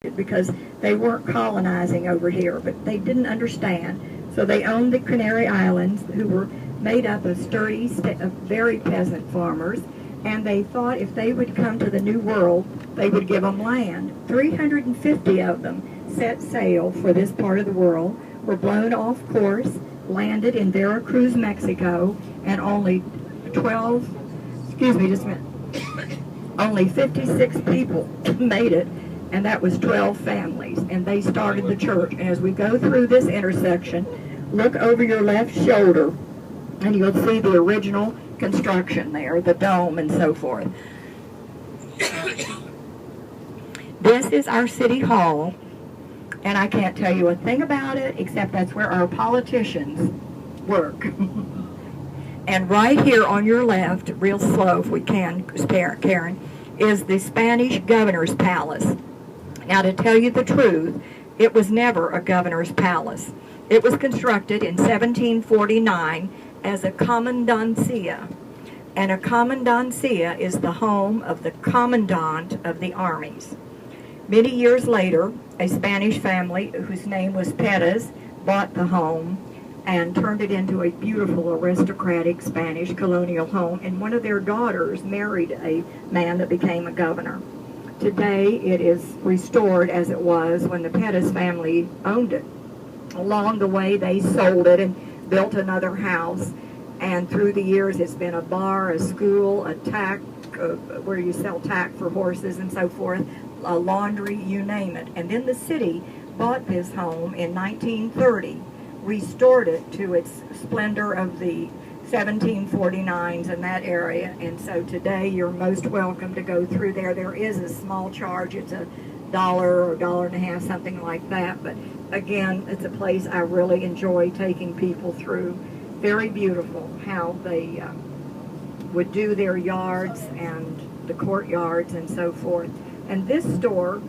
because they weren't colonizing over here, but they didn't understand. So they owned the Canary Islands, who were made up of sturdy, very peasant farmers, and they thought if they would come to the New World, they would give them land. 350 of them set sail for this part of the world, were blown off course, landed in Veracruz, Mexico, and only 56 people made it, and that was 12 families, and they started the church. And as we go through this intersection, look over your left shoulder, and you'll see the original construction there, the dome and so forth. This is our city hall, and I can't tell you a thing about it, except that's where our politicians work. And right here on your left, real slow if we can, Karen, is the Spanish governor's palace. Now, to tell you the truth, it was never a governor's palace. It was constructed in 1749 as a commandancia. And a commandancia is the home of the commandant of the armies. Many years later, a Spanish family whose name was Perez bought the home and turned it into a beautiful aristocratic Spanish colonial home, and one of their daughters married a man that became a governor. Today it is restored as it was when the Pettis family owned it. Along the way they sold it and built another house, and through the years it's been a bar, a school, a tack, where you sell tack for horses and so forth, a laundry, you name it. And then the city bought this home in 1930, restored it to its splendor of the 1749s in that area, and so today you're most welcome to go through there. There is a small charge. It's $1 or $1.50, something like that, but again, it's a place I really enjoy taking people through. Very beautiful how they would do their yards and the courtyards and so forth. And this store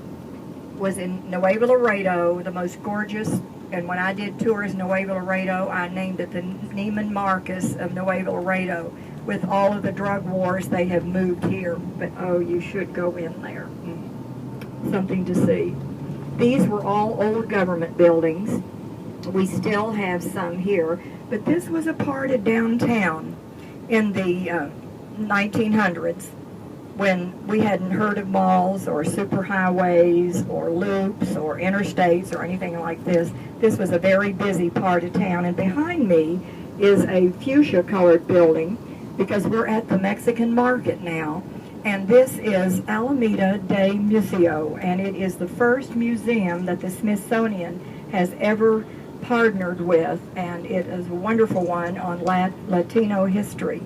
was in Nuevo Laredo, the most gorgeous. And when I did tours in Nuevo Laredo, I named it the Neiman Marcus of Nuevo Laredo. With all of the drug wars, they have moved here. But, oh, you should go in there. Something to see. These were all old government buildings. We still have some here. But this was a part of downtown in the 1900s. When we hadn't heard of malls or superhighways or loops or interstates or anything like this. This was a very busy part of town. And behind me is a fuchsia-colored building because we're at the Mexican market now. And this is Alameda de Museo, and it is the first museum that the Smithsonian has ever partnered with, and it is a wonderful one on Latino history.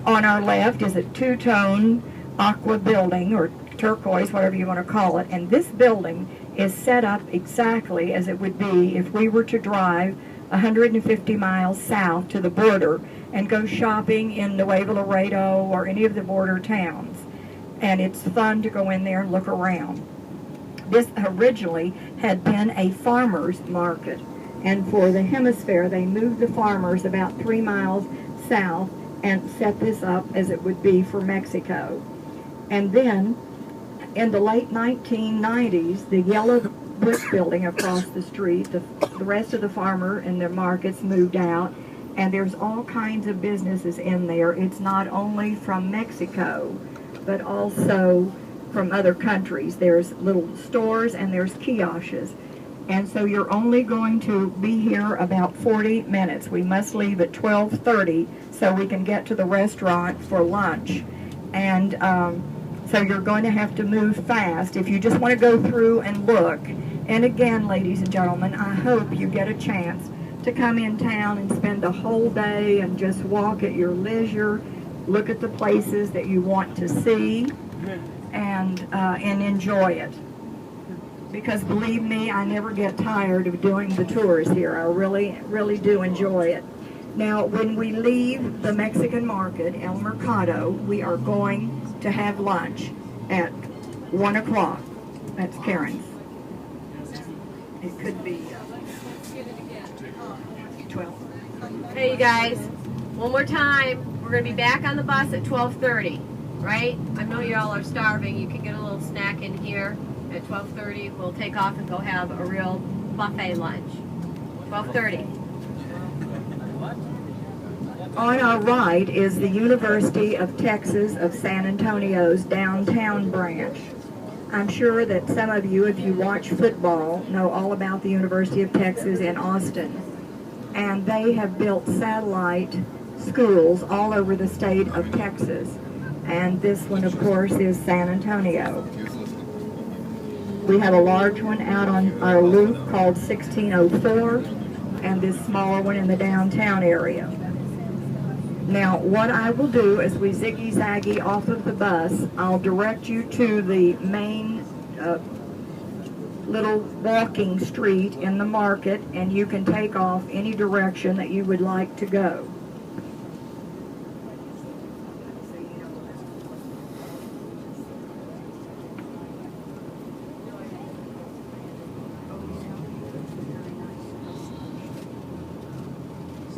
On our left is a two-tone aqua building, or turquoise, whatever you want to call it, and this building is set up exactly as it would be if we were to drive 150 miles south to the border and go shopping in Nuevo Laredo or any of the border towns. And it's fun to go in there and look around. This originally had been a farmer's market, and for the hemisphere they moved the farmers about 3 miles south and set this up as it would be for Mexico. And then in the late 1990s, the yellow brick building across the street, the rest of the farmer and their markets moved out, and there's all kinds of businesses in there. It's not only from Mexico, but also from other countries. There's little stores and there's kiosks. And so you're only going to be here about 40 minutes. We must leave at 12:30 so we can get to the restaurant for lunch. And so you're going to have to move fast if you just want to go through and look. And again, ladies and gentlemen, I hope you get a chance to come in town and spend the whole day and just walk at your leisure, look at the places that you want to see, and enjoy it. Because believe me, I never get tired of doing the tours here. I really, really do enjoy it. Now, when we leave the Mexican market, El Mercado, we are going to have lunch at 1 o'clock. That's Karen's. It could be 12. Hey, you guys, one more time. We're going to be back on the bus at 12:30, right? I know you all are starving. You can get a little snack in here. At 12:30, we'll take off and go have a real buffet lunch. 12:30. On our right is the University of Texas of San Antonio's downtown branch. I'm sure that some of you, if you watch football, know all about the University of Texas in Austin. And they have built satellite schools all over the state of Texas. And this one, of course, is San Antonio. We have a large one out on our loop called 1604, and this smaller one in the downtown area. Now, what I will do as we ziggy-zaggy off of the bus, I'll direct you to the main little walking street in the market, and you can take off any direction that you would like to go.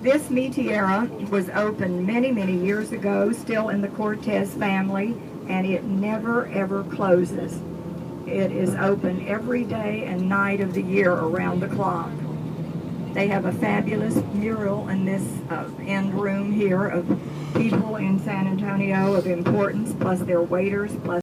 This metiera was opened many, many years ago, still in the Cortez family, and it never, ever closes. It is open every day and night of the year around the clock. They have a fabulous mural in this end room here of people in San Antonio of importance, plus their waiters, plus